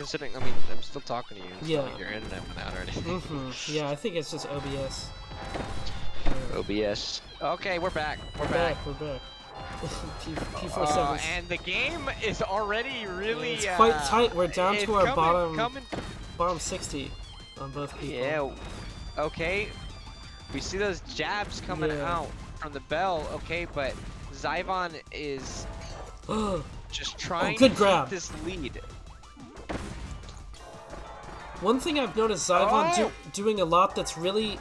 Considering, I mean, I'm still talking to you. It's Yeah. not like your internet went out or anything. Yeah, I think it's just OBS. OBS. Okay, we're back. We're back. We're back. P47. And the game is already really. It's quite tight. We're down to our coming. bottom 60 on both people. Yeah. Okay. We see those jabs coming out from the Bell. Okay, but Zyvon is just trying to keep this lead. One thing I've noticed Zyvon doing a lot that's really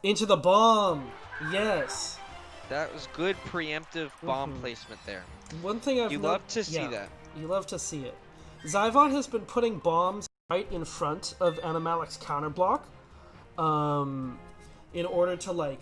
into the bomb. Yes. That was good preemptive bomb placement there. One thing you love to see that. You love to see it. Zyvon has been putting bombs right in front of Animalic's counter block, in order to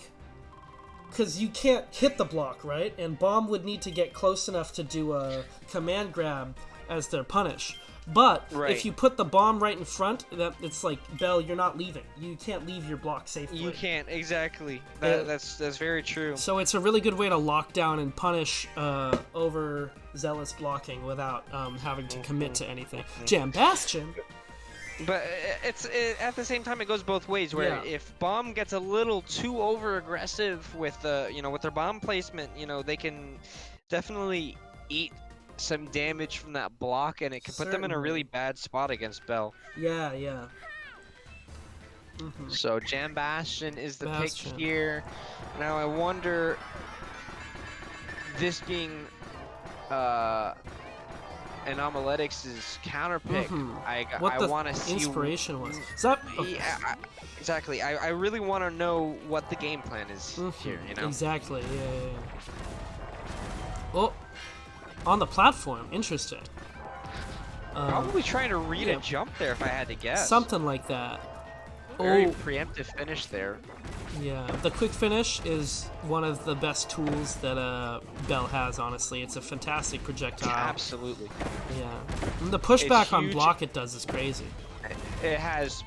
because you can't hit the block, right? And bomb would need to get close enough to do a command grab as their punish. But if you put the bomb right in front, that it's like, Bell, you're not leaving. You can't leave your block safely. You can't, exactly. That's very true. So it's a really good way to lock down and punish overzealous blocking without having to commit to anything. Jam Bastion. But at the same time, it goes both ways. Where if bomb gets a little too over aggressive with with their bomb placement, they can definitely eat some damage from that block, and it can put them in a really bad spot against Bell. Yeah. So Jam Bastion is the pick here. Now I wonder, this being Anomaletics' counter pick, I want to see inspiration was. Is that? Yeah, exactly. I really want to know what the game plan is here. Exactly. Yeah. Oh. On the platform, interesting. Probably trying to read a jump there, if I had to guess. Something like that. Very preemptive finish there. Yeah, the quick finish is one of the best tools that Bell has, honestly. It's a fantastic projectile. Yeah, absolutely. Yeah. And the pushback on block it does is crazy. It has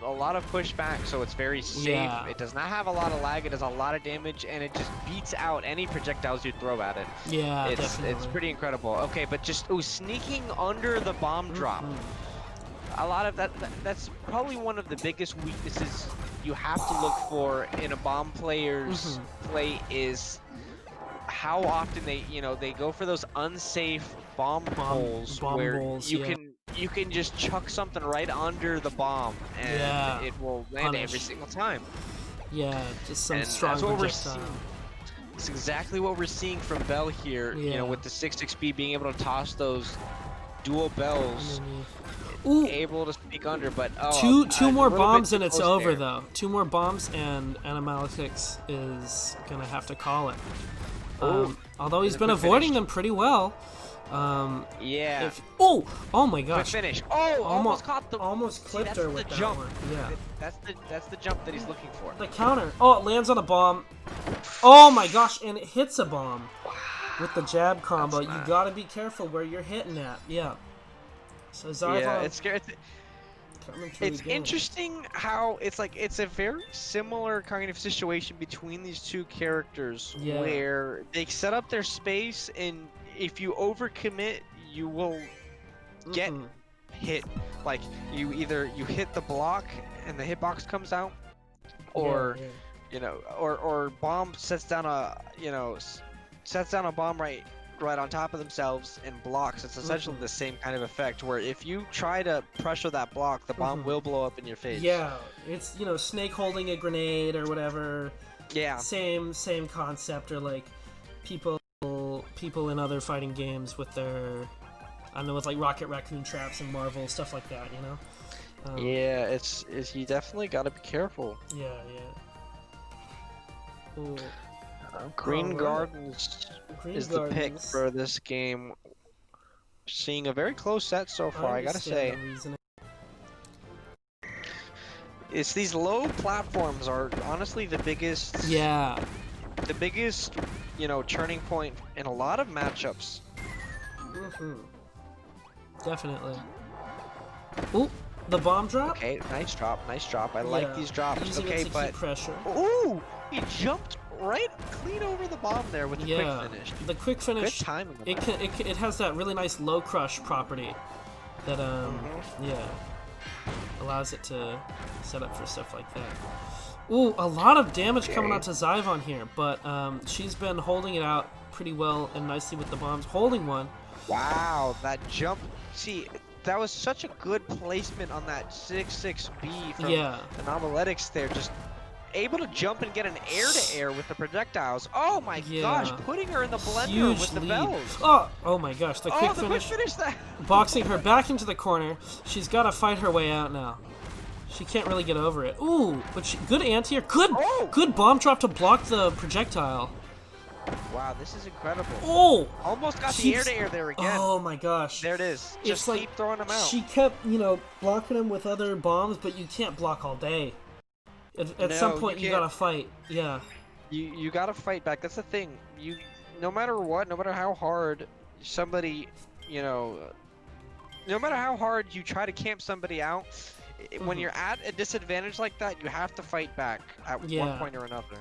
a lot of pushback, so it's very safe. Yeah. It does not have a lot of lag, it does a lot of damage, and it just beats out any projectiles you throw at it. Yeah, it's pretty incredible. Okay, but just sneaking under the bomb drop. A lot of that's probably one of the biggest weaknesses you have to look for in a bomb player's play, is how often they go for those unsafe bomb holes where you can just chuck something right under the bomb and it will land every single time. Yeah, just some strong projectile. It's exactly what we're seeing from Bell here. With the 6-6B being able to toss those dual bells. Able to speak under, but two more bombs and it's over though. 2 more bombs and Animalicix is gonna have to call it. Although he's been avoiding them pretty well. Yeah. Oh my gosh. Quick finish. Almost caught the. Almost clipped her with that jump. one. Yeah. That's the jump that he's looking for. The counter. Oh, it lands on a bomb. Oh my gosh, and it hits a bomb with the jab combo. You gotta be careful where you're hitting at. Yeah. So Zyvon, it's interesting how it's a very similar kind of situation between these two characters, where they set up their space, and if you overcommit, you will get hit. Like you hit the block and the hitbox comes out, or or bomb sets down a bomb right on top of themselves and blocks. It's essentially the same kind of effect, where if you try to pressure that block, the bomb will blow up in your face. Yeah, it's Snake holding a grenade or whatever. Yeah. Same concept, or like people in other fighting games with their, I don't know, with like Rocket Raccoon traps and Marvel stuff like that, Yeah, it's you definitely got to be careful. Yeah. Ooh. Green Gardens is the pick for this game. Seeing a very close set so far, I gotta say. It's these low platforms are honestly the biggest. Yeah. The biggest, turning point in a lot of matchups. Definitely. Ooh, the bomb drop. Okay, nice drop. I like these drops. Using okay, it to but keep pressure. Ooh, he jumped right clean over the bomb there with the quick finish. The quick finish. Good timing. It has that really nice low crush property. that yeah, allows it to set up for stuff like that. Ooh, a lot of damage coming onto Zyvon here, but she's been holding it out pretty well and nicely with the bombs, holding one. Wow, that jump. See, that was such a good placement on that 6-6B from Anomaletics there. Just able to jump and get an air-to-air with the projectiles. Oh my gosh, putting her in the blender Huge with the lead. bells. Oh my gosh, the quick finish. Boxing her back into the corner. She's got to fight her way out now. She can't really get over it. Ooh, but good anti-air. Good bomb drop to block the projectile. Wow, this is incredible. Oh! Almost got the air-to-air there again. Oh my gosh. There it is. Just keep throwing them out. She kept, blocking them with other bombs, but you can't block all day. At some point, you gotta fight. Yeah. You gotta fight back. That's the thing. No matter what, no matter how hard somebody, no matter how hard you try to camp somebody out, when you're at a disadvantage like that, you have to fight back at one point or another.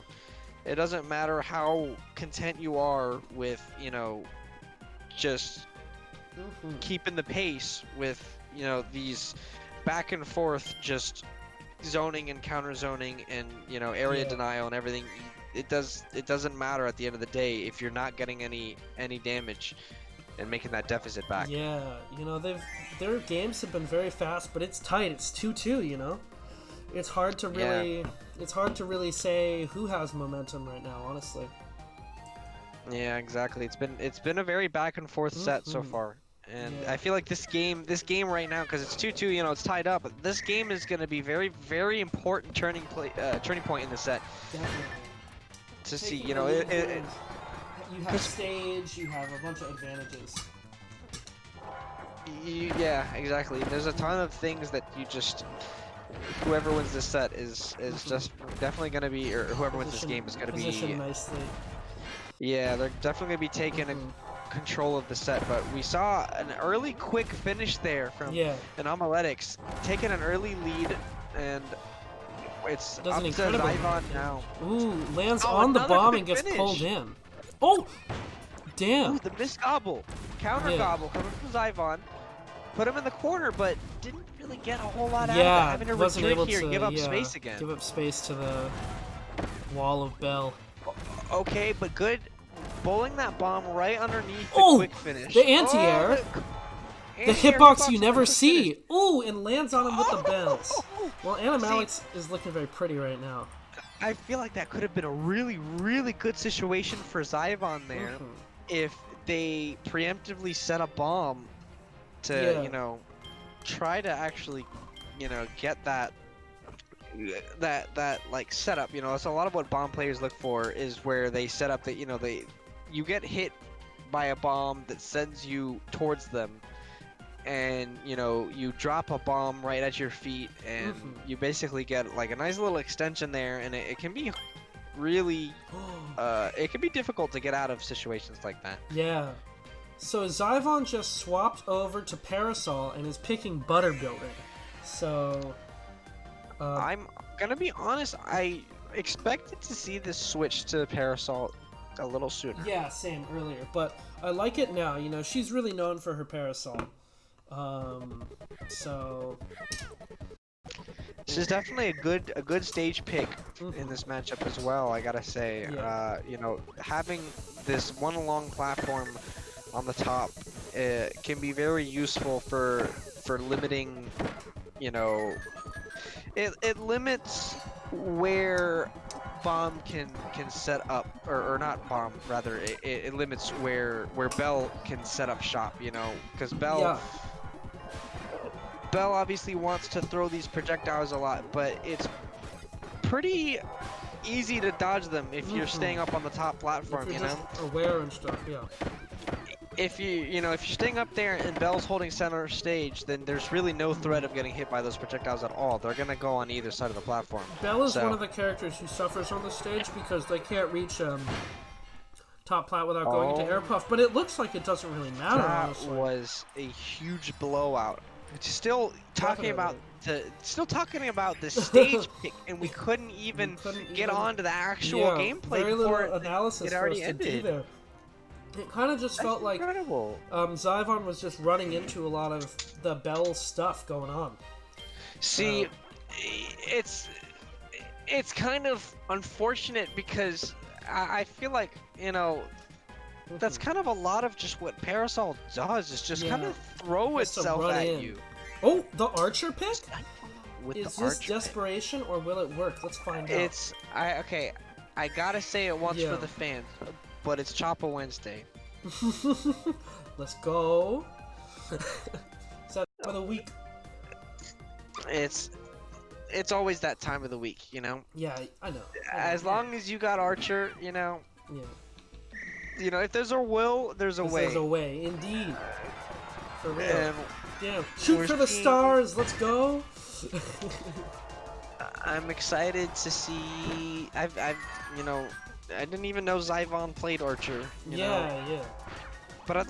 It doesn't matter how content you are with, just keeping the pace with, these back and forth just zoning and counter zoning and, area denial and everything. It doesn't matter at the end of the day if you're not getting any damage and making that deficit back. Yeah, their games have been very fast, but it's tight. It's 2-2, It's hard to really say who has momentum right now, honestly. Yeah, exactly. It's been a very back and forth set so far. And I feel like this game right now, because it's 2-2, it's tied up. But this game is going to be very, very important turning point in the set. Definitely. To see, you have stage, you have a bunch of advantages. Yeah, exactly. There's a ton of things that whoever wins this set is just definitely going to be, or whoever wins this game is going to be. Position nicely. Yeah, they're definitely going to be taking control of the set, but we saw an early quick finish there from Anomaletics, taking an early lead, and it's up to Zyvon now. Ooh, lands on the bomb and gets pulled in. Oh! Damn! Ooh, the missed gobble. Counter gobble coming from Zyvon. Put him in the corner, but didn't really get a whole lot out of it. Having to wasn't able here, to give up space again. Give up space to the wall of Bell. Okay, but good. Bowling that bomb right underneath the quick finish. The anti-air. The hitbox you never see. Ooh, and lands on him with the bells. Well, Animalix is looking very pretty right now. I feel like that could have been a really, really good situation for Zyvon there if they preemptively set a bomb to, try to actually, get that like setup. It's a lot of what bomb players look for is where they set up that, you get hit by a bomb that sends you towards them, and you drop a bomb right at your feet, and you basically get like a nice little extension there, and it can be really it can be difficult to get out of situations like that. Yeah. So Zyvon just swapped over to Parasol and is picking Butter Building. So I'm gonna be honest, I expected to see this switch to Parasol a little sooner. Yeah, same, earlier, but I like it now. She's really known for her Parasol. So this is definitely a good stage pick in this matchup as well, I gotta say. Having this one long platform on the top can be very useful for limiting, it limits where bomb can set up, or not bomb, rather it limits where Bell can set up shop, because Bell obviously wants to throw these projectiles a lot, but it's pretty easy to dodge them if you're staying up on the top platform, if you're just aware and stuff. If if you're staying up there and Bell's holding center stage, then there's really no threat of getting hit by those projectiles at all. They're gonna go on either side of the platform. Bell is one of the characters who suffers on the stage because they can't reach top plat without going into air puff, but it looks like it doesn't really matter. That was a huge blowout. Still talking about the stage pick, and we couldn't even get on to the actual gameplay very before analysis it already ended. It kind of just felt like Zyvon was just running into a lot of the Bell stuff going on. See, it's kind of unfortunate because I feel like, you know, that's kind of a lot of just what Parasol does, is just kind of throw itself at you. Oh, the Archer pick? With is the this Archer desperation or will it work? Let's find out. Okay, I gotta say it once for the fans, but it's Choppa Wednesday. Let's go. Is that for the week? It's always that time of the week, you know? Yeah, I know. As long as you got Archer, you know. Yeah. You know, if there's a will, there's a way. There's a way, indeed. For real. And yeah. Shoot for the stars. Let's go. I'm excited to see. I've you know, I didn't even know Zyvon played Archer. You know? Yeah. But at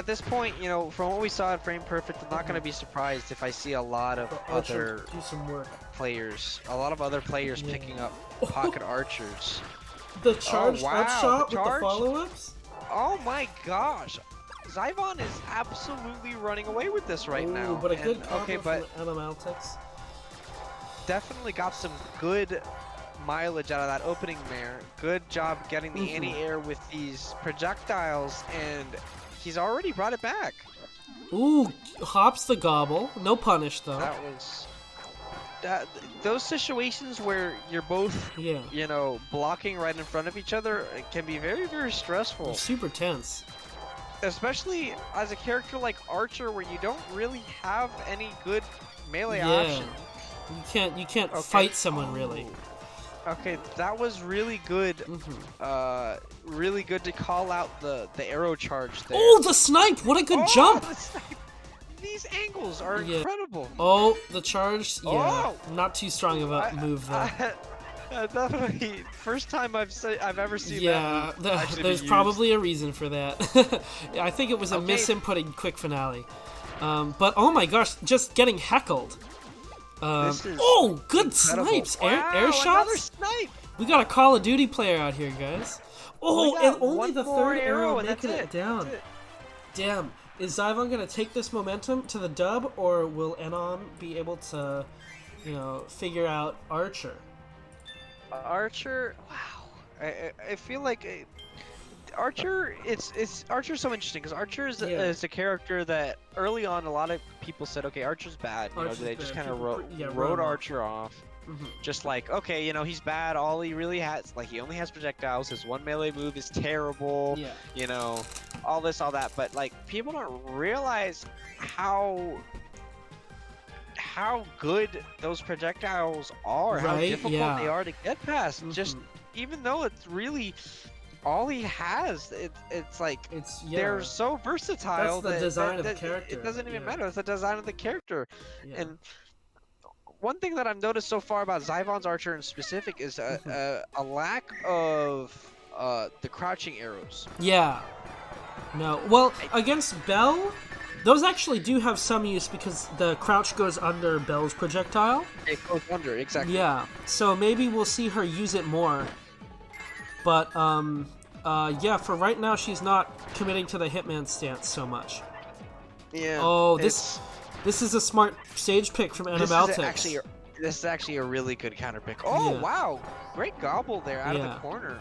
this point, you know, from what we saw at Frame Perfect, I'm not gonna be surprised if I see a lot of other do some work. players, picking up pocket archers. The charged up shot with the follow-ups? Oh my gosh! Zyvon is absolutely running away with this right now. But a good combo from Animaltics. Definitely got some good mileage out of that opening there. Good job getting the anti-air with these projectiles, and he's already brought it back. Ooh, hops the gobble. No punish though. That was those situations where you're both, you know, blocking right in front of each other can be very, very stressful. They're super tense. Especially as a character like Archer, where you don't really have any good melee option. You can't fight someone really. Okay, that was really good. Really good to call out the arrow charge there. Oh, the snipe! What a good jump! The snipe. These angles are incredible. Oh, the charge. Yeah, not too strong of a move though. Definitely, first time I've ever seen that. Yeah, there's probably a reason for that. I think it was a misinputting quick finale. But oh my gosh, just getting heckled. Oh, good incredible. Snipes! Wow, air shots? Snipe. We got a Call of Duty player out here, guys. Oh, and only the third arrow making it down. Damn. Is Zyvon going to take this momentum to the dub, or will Enon be able to, you know, figure out Archer? Archer, wow. I feel like Archer, Archer's so interesting because Archer is a character that early on a lot of people said, okay, Archer's bad. You know, they just kind of wrote Archer off. Just like, okay, you know, he's bad. All he really has, like, he only has projectiles. His one melee move is terrible. You know, all this, all that. But like, people don't realize how good those projectiles are. How difficult they are to get past. Just even though it's really all he has, it's like they're so versatile. That's the design of the character. It doesn't even matter. It's the design of the character. And one thing that I've noticed so far about Zyvon's Archer in specific is a lack of the crouching arrows. Yeah. No. Well, against Bell, those actually do have some use because the crouch goes under Bell's projectile. It goes under, exactly. Yeah. So maybe we'll see her use it more. But, yeah, for right now, she's not committing to the Hitman stance so much. Yeah. Oh, this is a smart stage pick from Animaltics. This is actually a really good counter pick. Oh, wow. Great gobble there out of the corner.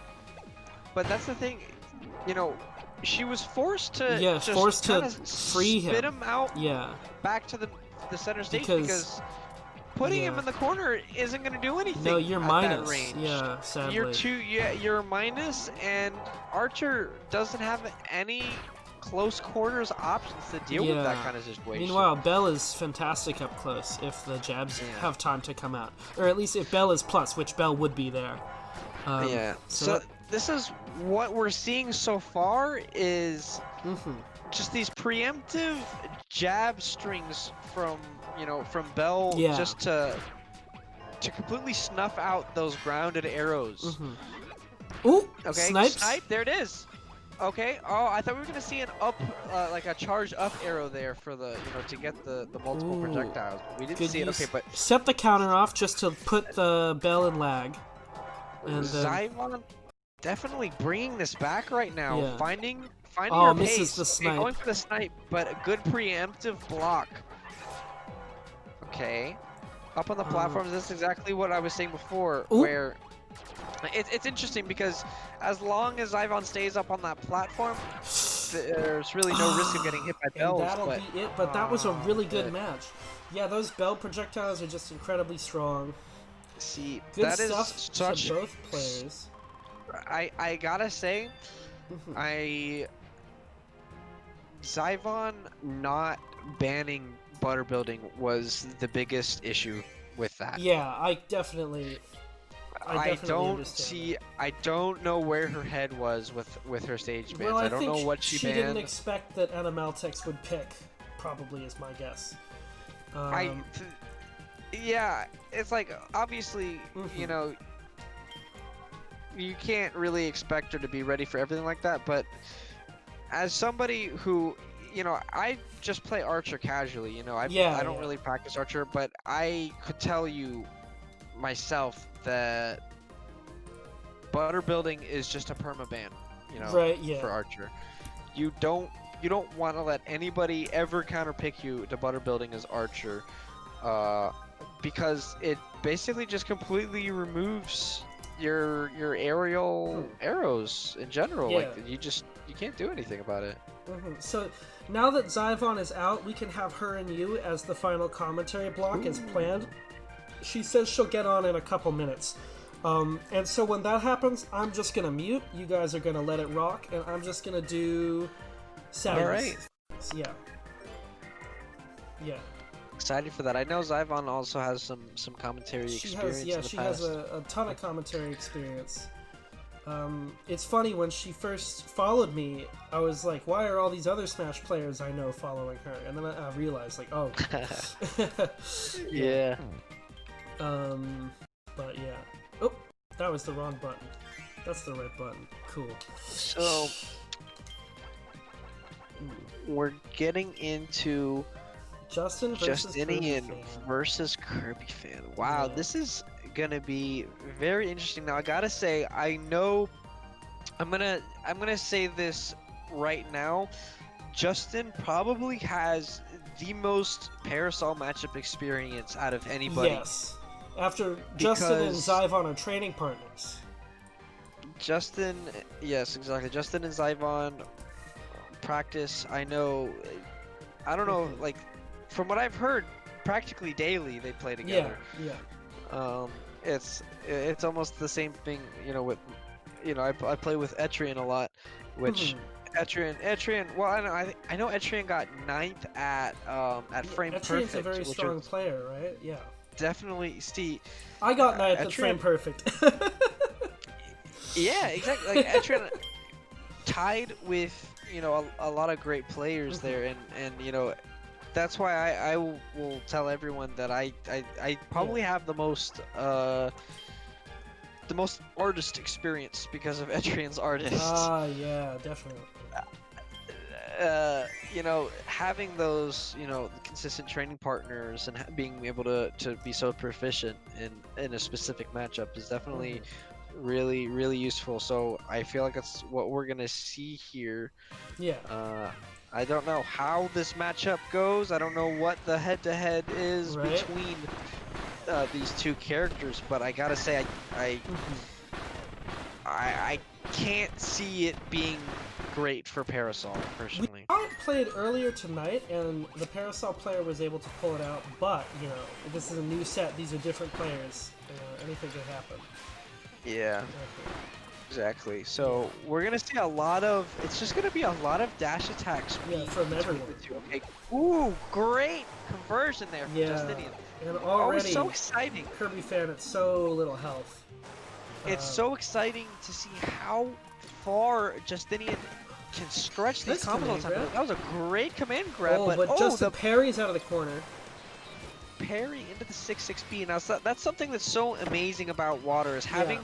But that's the thing, you know, she was forced to free him. Spit him out back to the center stage because putting him in the corner isn't going to do anything. No, you're minus. That range. Yeah, sadly. You're minus, and Archer doesn't have any close quarters options to deal with that kind of situation. Meanwhile, Bell is fantastic up close if the jabs have time to come out. Or at least if Bell is plus, which Bell would be there. So this is what we're seeing so far is just these preemptive jab strings from Bell just to completely snuff out those grounded arrows. Ooh, okay, snipe, there it is. Okay. Oh, I thought we were gonna see an up, like a charge up arrow there for the, to get the multiple projectiles. We didn't see it. Okay, but set the counter off just to put the Bell in lag. And Zyvon definitely bringing this back right now, finding finding her misses pace, the snipe. going for the snipe, but a good preemptive block. Okay. Up on the platforms, this is exactly what I was saying before, where it's interesting because as long as Ivon stays up on that platform, there's really no risk of getting hit by bells. And that'll be it, but that was a really good match. Yeah, those bell projectiles are just incredibly strong. See, good that stuff is such... to both players. I gotta say, Zyvon not banning butter building was the biggest issue with that. Yeah, I definitely don't see. I don't know where her head was with her stage bans. Well, I don't know what she banned. Didn't expect that Animaltex would pick. Probably is my guess. Yeah, it's like obviously you know you can't really expect her to be ready for everything like that. But as somebody who I just play Archer casually. I don't really practice Archer, but I could tell you myself that butter building is just a permaban, for Archer. You don't want to let anybody ever counterpick you to butter building as Archer, because it basically just completely removes your aerial arrows in general. Like you can't do anything about it. So now that Zyvon is out, we can have her and you as the final commentary block as planned. She says she'll get on in a couple minutes. And so when that happens, I'm just going to mute. You guys are going to let it rock, and I'm just going to do Saturdays. All right. Yeah. Yeah. Excited for that. I know Zyvon also has some commentary experience. She has a ton of commentary experience. It's funny, when she first followed me, I was like, why are all these other Smash players I know following her? And then I realized, like, oh. Yeah. But yeah. Oh, that was the wrong button. That's the right button. Cool. So, we're getting into Justinian versus Kirby Fan. Wow, this is gonna be very interesting. Now I gotta say, I know I'm gonna say this right now. Justin probably has the most Parasol matchup experience out of anybody. Yes. After Justin and Zyvon are training partners. Yes, exactly. Justin and Zyvon practice. I don't know, like, from what I've heard, practically daily they play together. Yeah. It's almost the same thing, with, I play with Etrian a lot, which Etrian. Well, I know Etrian got 9th at Frame Etrian's Perfect. Etrian's a very strong player, right? Yeah. Definitely, Steve. I got 9th at Frame Perfect. Yeah, exactly. Like Etrian tied with a lot of great players there, and that's why I will tell everyone that I probably have the most artist experience because of Etrian's artist. Yeah, definitely. Having those consistent training partners and being able to be so proficient in a specific matchup is definitely really, really useful. So I feel like that's what we're gonna see here. Yeah. I don't know how this matchup goes. I don't know what the head-to-head is between these two characters, but I gotta say, I can't see it being great for Parasol, personally. We played earlier tonight, and the Parasol player was able to pull it out, but, this is a new set. These are different players. Anything could happen. Yeah. Exactly. So we're gonna see a lot of. It's just gonna be a lot of dash attacks. Yeah, from everyone. Okay. Ooh, great conversion there from Justinian. And already, it's so exciting. Kirby Fan at so little health. It's so exciting to see how far Justinian can stretch these combos. That was a great command grab. But just the parries out of the corner. Parry into the 6-6B. Now that's something that's so amazing about Water is having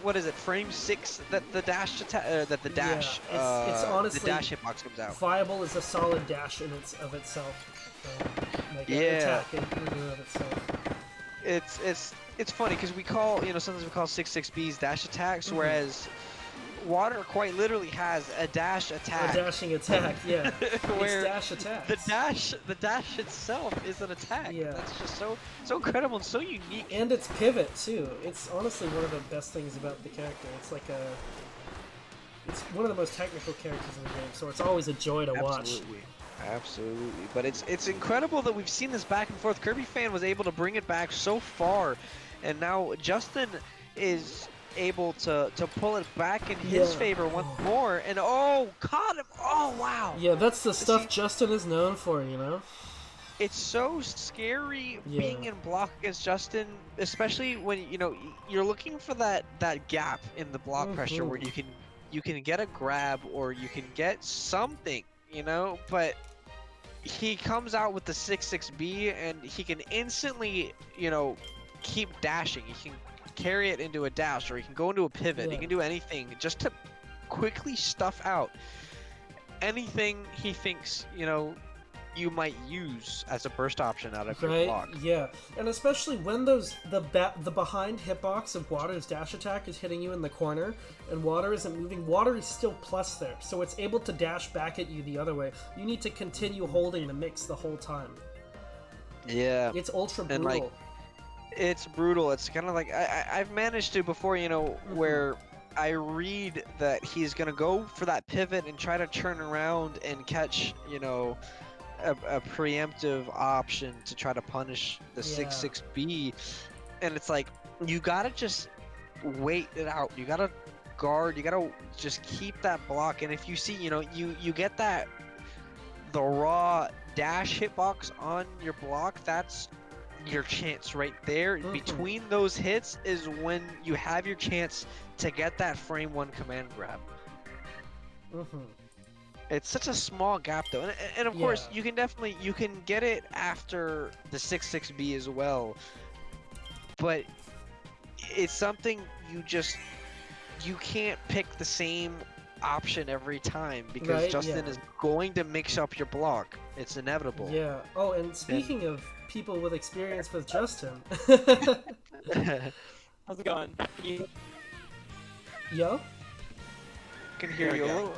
what is it, frame 6 that the dash it's honestly, the dash hitbox comes out. Viable is a solid dash in itself. Attack in and of itself. It's funny because we call sometimes we call 6-6Bs dash attacks, whereas Water quite literally has a dash attack. A dashing attack, yeah. Where it's dash attacks. the dash itself is an attack. Yeah. That's just so incredible and so unique. And its pivot too. It's honestly one of the best things about the character. It's like it's one of the most technical characters in the game, so it's always a joy to watch. Absolutely. But it's incredible that we've seen this back and forth. Kirby Fan was able to bring it back so far, and now Justin is able to pull it back in his favor once more, and caught him. Oh wow. Yeah, that's the stuff Justin is known for, you know? It's so scary being in block against Justin, especially when you're looking for that gap in the block pressure where you can get a grab or you can get something, but he comes out with the 6-6B and he can instantly, keep dashing. He can carry it into a dash, or he can go into a pivot. He can do anything just to quickly stuff out anything he thinks, you might use as a burst option out of your block. Yeah, and especially when the behind hitbox of Water's dash attack is hitting you in the corner, and Water isn't moving. Water is still plus there, so it's able to dash back at you the other way. You need to continue holding the mix the whole time. Yeah, it's ultra brutal. And it's brutal. It's kind of like I've managed to before, where I read that he's gonna go for that pivot and try to turn around and catch, a preemptive option to try to punish the 6-6B, and it's like you gotta just wait it out. You gotta guard. You gotta just keep that block. And if you see, you get the raw dash hitbox on your block, that's your chance right there. Between those hits is when you have your chance to get that frame 1 command grab. It's such a small gap though, and of course you can get it after the 6-6B as well, but it's something you can't pick the same option every time, because Justin is going to mix up your block. It's inevitable. Yeah. Oh, and speaking of people with experience with Justin. How's it going? Yo? I can hear you a little.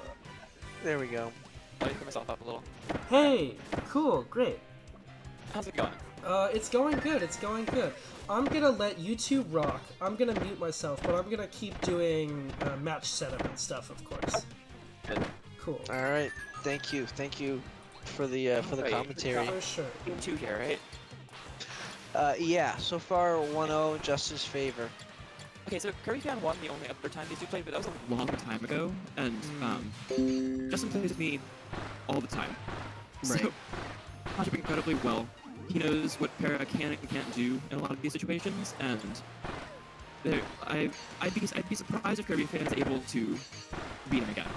There we go. Let me put myself up a little. Hey, cool, great. How's it going? It's going good, it's going good. I'm gonna let you two rock. I'm gonna mute myself, but I'm gonna keep doing match setup and stuff, of course. Good. Cool. Alright, thank you for the commentary. For sure. Team 2 here, right? Yeah, so far 1-0 in Justin's favor. Okay, so Kirby Fan won the only other time these two played, but that was a long time ago, and Justin plays with me all the time. Right. So, match up incredibly well. He knows what Para can and can't do in a lot of these situations, and I'd be surprised if Kirby Fan is able to beat him again.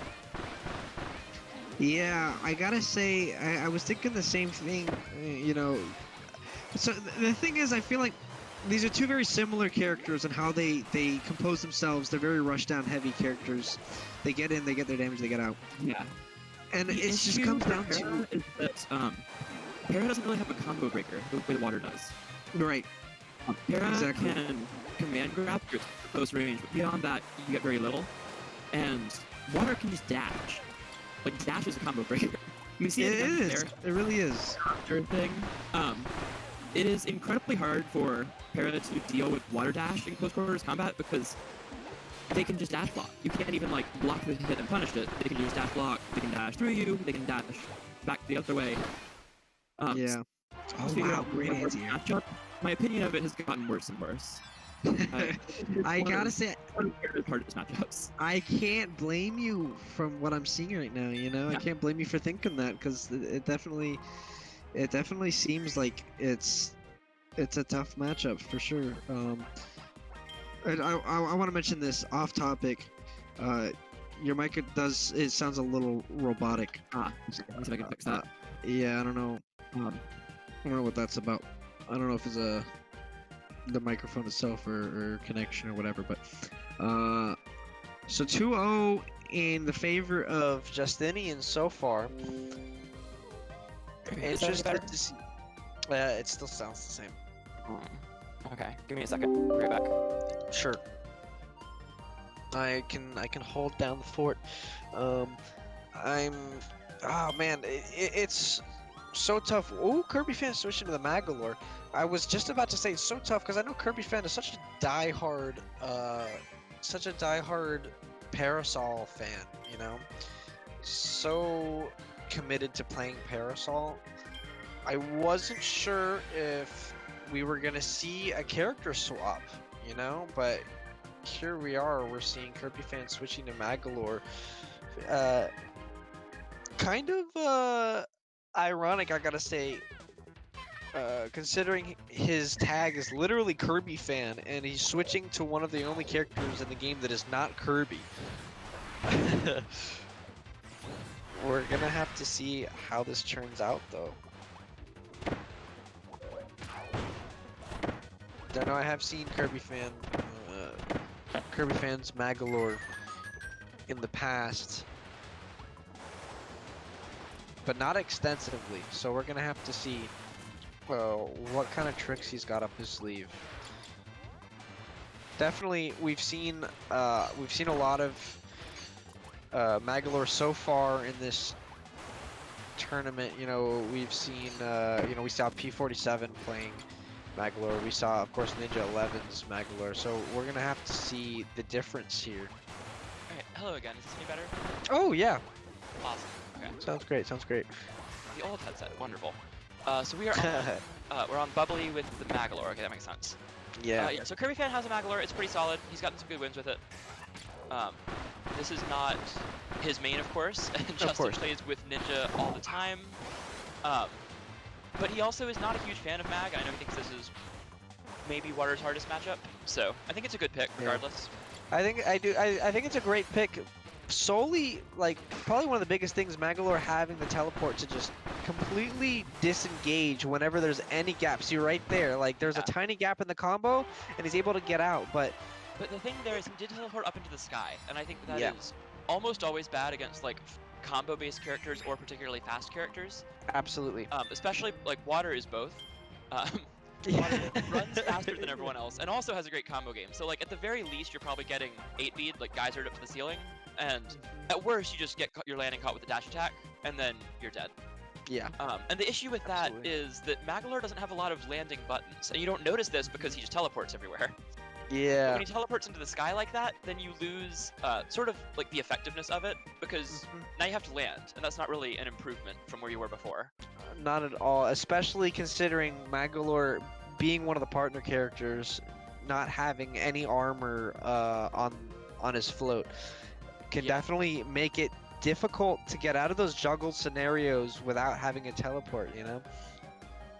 Yeah, I gotta say, I was thinking the same thing, So the thing is, I feel like these are two very similar characters and how they compose themselves. They're very rushdown heavy characters. They get in, they get their damage, they get out. Yeah. And it just comes down to is that Para doesn't really have a combo breaker the way Water does. Right. Para can command grab your close range, but beyond that, you get very little. And Water can just dash. Like, dash is a combo breaker. You see it is. It really is. Thing. It is incredibly hard for Para to deal with Water Dash in close quarters combat because they can just dash block. You can't even block the hit and punish it. They can just dash block. They can dash through you. They can dash back the other way. Yeah. Oh wow, great answer. My opinion of it has gotten worse and worse. I gotta say, hardest matchups. I can't blame you from what I'm seeing right now. Yeah. I can't blame you for thinking that, because it definitely seems like it's a tough matchup for sure. And I want to mention this off topic. Your mic sounds a little robotic. Let me see if I can fix that. Yeah, I don't know. I don't know what that's about. I don't know if it's the microphone itself or connection or whatever. But so 2-0 in the favor of Justinian so far. It's just good to see. It still sounds the same. Okay, give me a second. I'll be right back. Sure. I can hold down the fort. I'm. Oh man, it's so tough. Oh, Kirby fan switching to the Magolor. I was just about to say it's so tough because I know Kirby fan is such a diehard Parasol fan. You know, so committed to playing Parasol. I wasn't sure if we were gonna see a character swap. You know, but here we are. We're seeing Kirby fan switching to Magolor. Kind of ironic, I gotta say, considering his tag is literally Kirby fan, and he's switching to one of the only characters in the game that is not Kirby. We're gonna have to see how this turns out, though. I know I have seen Kirby fans Magolor in the past, but not extensively. So we're gonna have to see what kind of tricks he's got up his sleeve. Definitely, we've seen a lot of Magolor so far in this tournament. You know, we've seen we saw P47 playing Magolor. We saw, of course, Ninja 11's Magolor. So we're gonna have to see the difference here. Alright, hello again. Is this any better? Oh yeah. Awesome. Okay. Sounds great. Sounds great. The old headset. Wonderful. So we are on, we're on Bubbly with the Magolor. Okay, that makes sense. Yeah. Yeah. So Kirby fan has a Magolor. It's pretty solid. He's gotten some good wins with it. This is not his main, of course. And Justin plays with Ninja all the time. But he also is not a huge fan of Mag. I know he thinks this is maybe Water's hardest matchup. So I think it's a good pick, regardless. I think it's a great pick. Solely, like, probably one of the biggest things, Magolor having the teleport to just completely disengage whenever there's any gaps. You're right there. Like, there's a tiny gap in the combo, and he's able to get out. But the thing there is he did teleport up into the sky, and I think that is almost always bad against, like, combo-based characters or particularly fast characters. Absolutely. Especially, like, Water is both. Water runs faster than everyone else, and also has a great combo game. So, like, at the very least, you're probably getting 8-bead, like, geysered up to the ceiling. And at worst, you just get your landing caught with the dash attack, and then you're dead. Yeah. And the issue with that is that Magolor doesn't have a lot of landing buttons, and you don't notice this because he just teleports everywhere. Yeah. But when he teleports into the sky like that, then you lose sort of like the effectiveness of it, because now you have to land, and that's not really an improvement from where you were before. Not at all, especially considering Magolor being one of the partner characters, not having any armor on his float. Can definitely make it difficult to get out of those juggled scenarios without having a teleport, you know?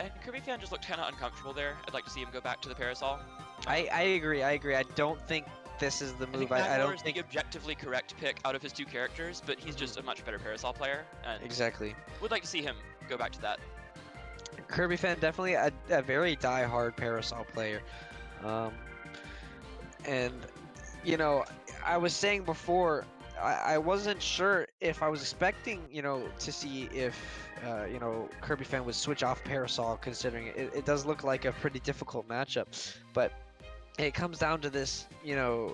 And Kirby fan just looked kind of uncomfortable there. I'd like to see him go back to the Parasol. I agree. I don't think this is the move. I don't think the objectively correct pick out of his two characters, but he's just a much better Parasol player. And exactly. Would like to see him go back to that. Kirby fan, definitely a very die-hard Parasol player. And, you know, I was saying before, I wasn't sure if I was expecting, you know, to see if, you know, Kirby fan would switch off Parasol, considering it does look like a pretty difficult matchup. But it comes down to this, you know,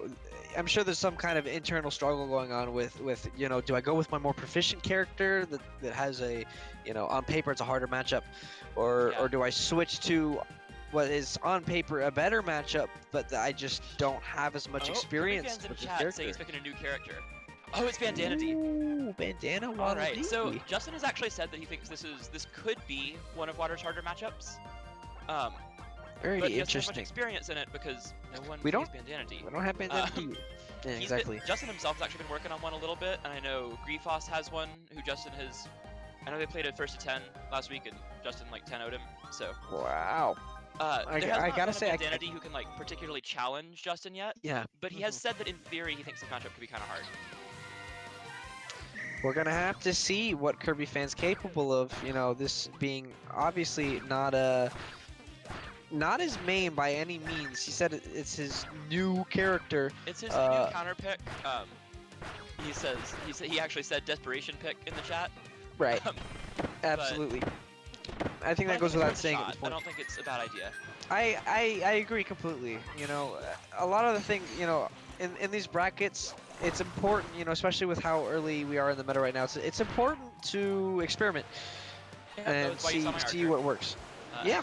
I'm sure there's some kind of internal struggle going on with you know, do I go with my more proficient character that has a, you know, on paper it's a harder matchup, or do I switch to what is on paper a better matchup, but I just don't have as much experience with the character. Saying he's picking a new character. Oh, it's Bandana D. Ooh, Bandana Water. All right, so Justin has actually said that he thinks this could be one of Water's harder matchups. Very but he interesting. doesn't have much experience in it because no one We plays don't- Bandana D. We don't have Bandana D. Yeah, exactly. Justin himself has actually been working on one a little bit, and I know Griefos has one who Justin has. I know they played at first to 10 last week, and Justin like 10-0'd him. So. Wow. I gotta say, Bandana D who can like particularly challenge Justin yet. Yeah. But he has said that in theory he thinks the matchup could be kind of hard. We're gonna have to see what Kirby fan's capable of. You know, this being obviously not his main by any means. He said it's his new character. It's his new counter pick. He actually said desperation pick in the chat. Right. Absolutely. I think that goes it's without worth a saying at shot. this point. I don't think it's a bad idea. I agree completely. You know, a lot of the things, you know, in these brackets, it's important, you know, especially with how early we are in the meta right now. It's important to experiment Yeah, and that's why you saw my see Archer. what works. Yeah.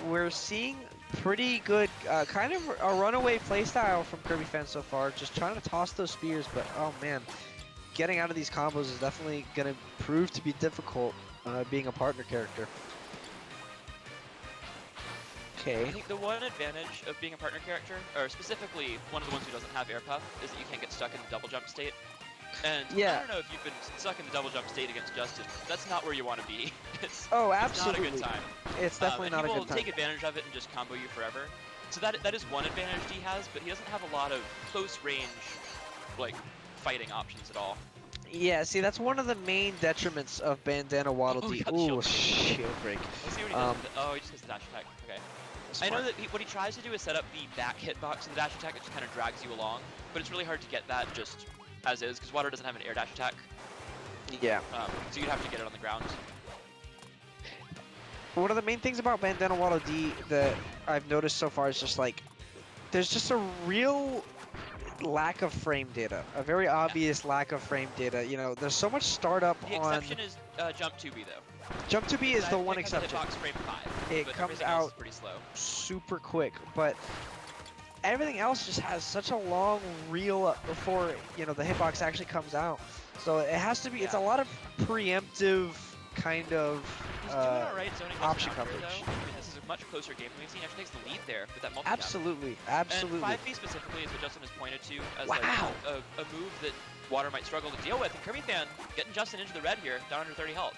We're seeing pretty good, kind of a runaway playstyle from Kirby fans so far. Just trying to toss those spears, but oh man, getting out of these combos is definitely gonna prove to be difficult. Being a partner character. Okay. I think the one advantage of being a partner character, or specifically one of the ones who doesn't have air puff, is that you can't get stuck in the double jump state. And yeah. I don't know if you've been stuck in the double jump state against Justin. That's not where you want to be. Oh, absolutely. It's not a good time. It's definitely not a good time. He will take advantage of it and just combo you forever. So that is one advantage he has, but he doesn't have a lot of close range, like, fighting options at all. Yeah, see, that's one of the main detriments of Bandana Waddle Dee. Ooh, shield break. Let's see what he does. Oh, he just gets the dash attack. Okay. Smart. I know that what he tries to do is set up the back hitbox of the dash attack, it just kind of drags you along, but it's really hard to get that just as is, because Water doesn't have an air dash attack. Yeah. So you'd have to get it on the ground. One of the main things about Bandana Waddle Dee that I've noticed so far is just like, there's just a real lack of frame data, a very obvious lack of frame data. You know, there's so much startup the on. The exception is Jump 2B though. Jump 2B is the one exception. Hitbox frame 5, it but comes else out is pretty slow. Super quick, but everything else just has such a long reel up before, you know, the hitbox actually comes out. So it has to be. It's a lot of preemptive kind of He's doing alright zoning option coverage. coverage. Though. I mean, this is a much closer game than we've seen. He actually takes the lead there with that multi. Absolutely, absolutely. And 5B specifically is what Justin has pointed to as wow. like a move that Water might struggle to deal with. And Kirby fan getting Justin into the red here, down under 30 health.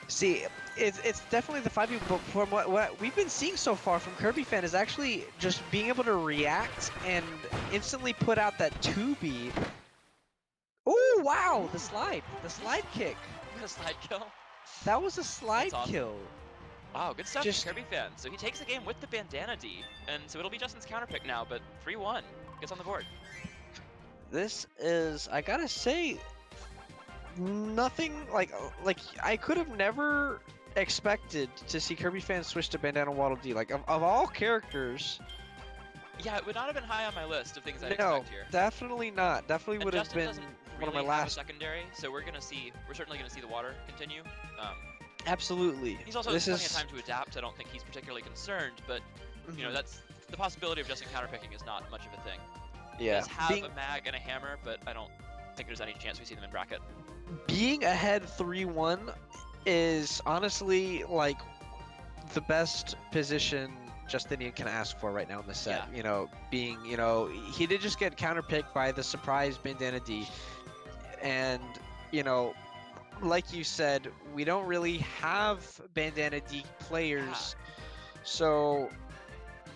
See, it's definitely the 5B, but from what we've been seeing so far from Kirby fan is actually just being able to react and instantly put out that 2B. Oh wow, the slide kick. A slide kill. That was a slide awesome. kill. Wow, good stuff Just... from Kirby fan. So he takes the game with the Bandana D, and so it'll be Justin's counter pick now, but 3-1 gets on the board. This is, I gotta say, nothing like I could have never expected to see Kirby fans switch to Bandana Waddle Dee. Like of all characters. Yeah, it would not have been high on my list of things I'd no, expect here. Definitely not. Definitely would have been one of my last. Secondary, so we're certainly gonna see the Water continue. Absolutely. He's also plenty of time to adapt. I don't think he's particularly concerned, but you know, that's the possibility of Justin counterpicking is not much of a thing. Yeah. He does have a mag and a hammer, but I don't think there's any chance we see them in bracket. Being ahead 3-1 is honestly like the best position Justinian can ask for right now in the set. Yeah. You know, he did just get counterpicked by the surprise Bandana D, and you know, like you said, we don't really have Bandana D players, so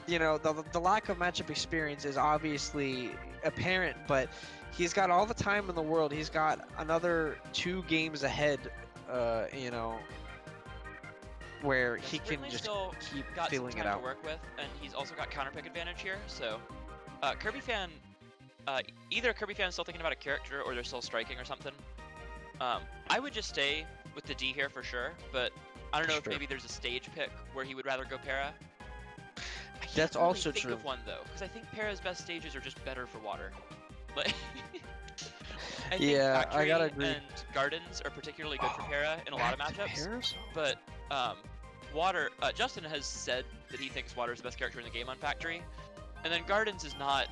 you know the lack of matchup experience is obviously apparent, but he's got all the time in the world. He's got another 2 games ahead, you know, where he can just keep feeling it out. To work with, and he's also got counter pick advantage here. So, Kirby fan, either Kirby fan is still thinking about a character, or they're still striking or something. I would just stay with the D here for sure, but I don't know if maybe there's a stage pick where he would rather go Para. That's really also think true. Of one though, because I think Para's best stages are just better for Water. Like, I think I gotta agree. And Gardens are particularly good for Para in a lot of matchups. But Water, Justin has said that he thinks Water is the best character in the game on Factory, and then Gardens is not.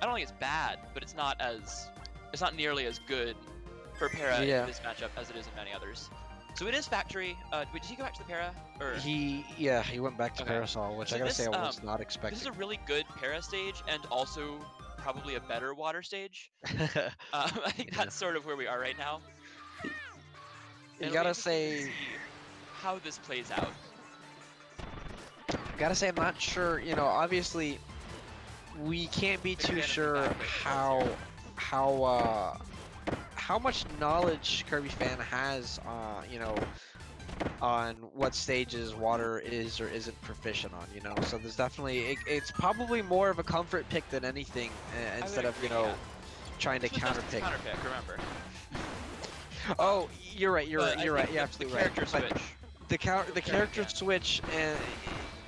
I don't think it's bad, but it's not nearly as good for Para in this matchup as it is in many others. So it is Factory. Did he go back to the Para? Or... He went back to Parasol, which I gotta say I was not expecting. This is a really good Para stage, and also probably a better Water stage. I think that's sort of where we are right now. You gotta say how this plays out. Gotta say I'm not sure. You know, obviously we can't be too sure how much knowledge Kirby fan has, you know, on what stages Water is or isn't proficient on, you know. So there's definitely it's probably more of a comfort pick than anything, instead of trying to counter pick. Counter pick, remember. Oh, you're right. You're But right. You're I right. think You're the absolutely right. character But switch. the character yeah. switch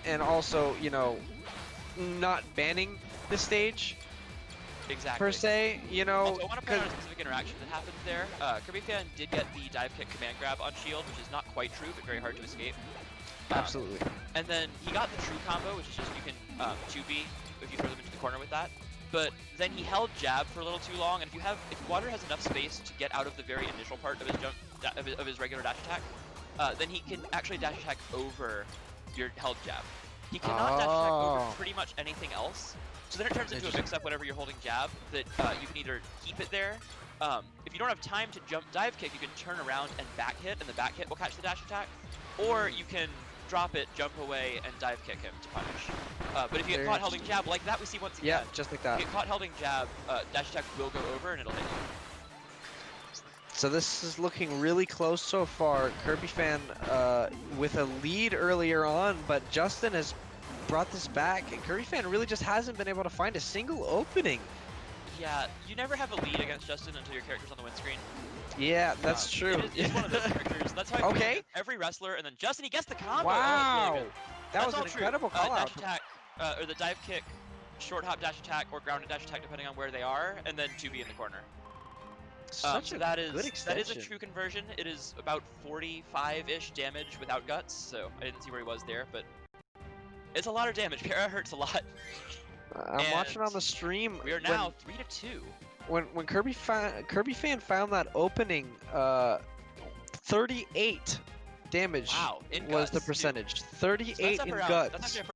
and also, you know, not banning the stage Exactly. per se, you know, Also, I want to point out a specific interaction that happened there. Kirby Fan did get the dive kick command grab on shield, which is not quite true, but very hard to escape. absolutely. And then he got the true combo, which is just you can 2B if you throw them into the corner with that. But then he held jab for a little too long, and if Water has enough space to get out of the very initial part of his jump of his regular dash attack, then he can actually dash attack over your held jab. He cannot dash attack over pretty much anything else. So then it turns into a mix-up whenever you're holding jab that you can either keep it there. If you don't have time to jump dive kick, you can turn around and back hit, and the back hit will catch the dash attack. Or you can drop it, jump away, and dive kick him to punish. But if you get caught holding jab, like that we see once again. Yeah, just like that. If you get caught holding jab, dash attack will go over and it'll hit you. So this is looking really close so far. Kirby Fan with a lead earlier on, but Justin has brought this back, and Kirby Fan really just hasn't been able to find a single opening. Yeah, you never have a lead against Justin until your character's on the win screen. Yeah, that's true. It's one of those characters. That's how I feel with every wrestler, and then Justin, he gets the combo. Wow, Really that was all an incredible true. call out. Dash attack, or the dive kick, short hop dash attack, or grounded dash attack, depending on where they are, and then 2B in the corner. Such So a that good is extension. a true conversion. It is about 45-ish damage without guts, so I didn't see where he was there, but it's a lot of damage. Para hurts a lot. I'm watching on the stream. We are now 3-2. When Kirby Fan found that opening, 38 damage Wow, in was guts, the too. percentage. So 38 that's in up around, guts. That's actually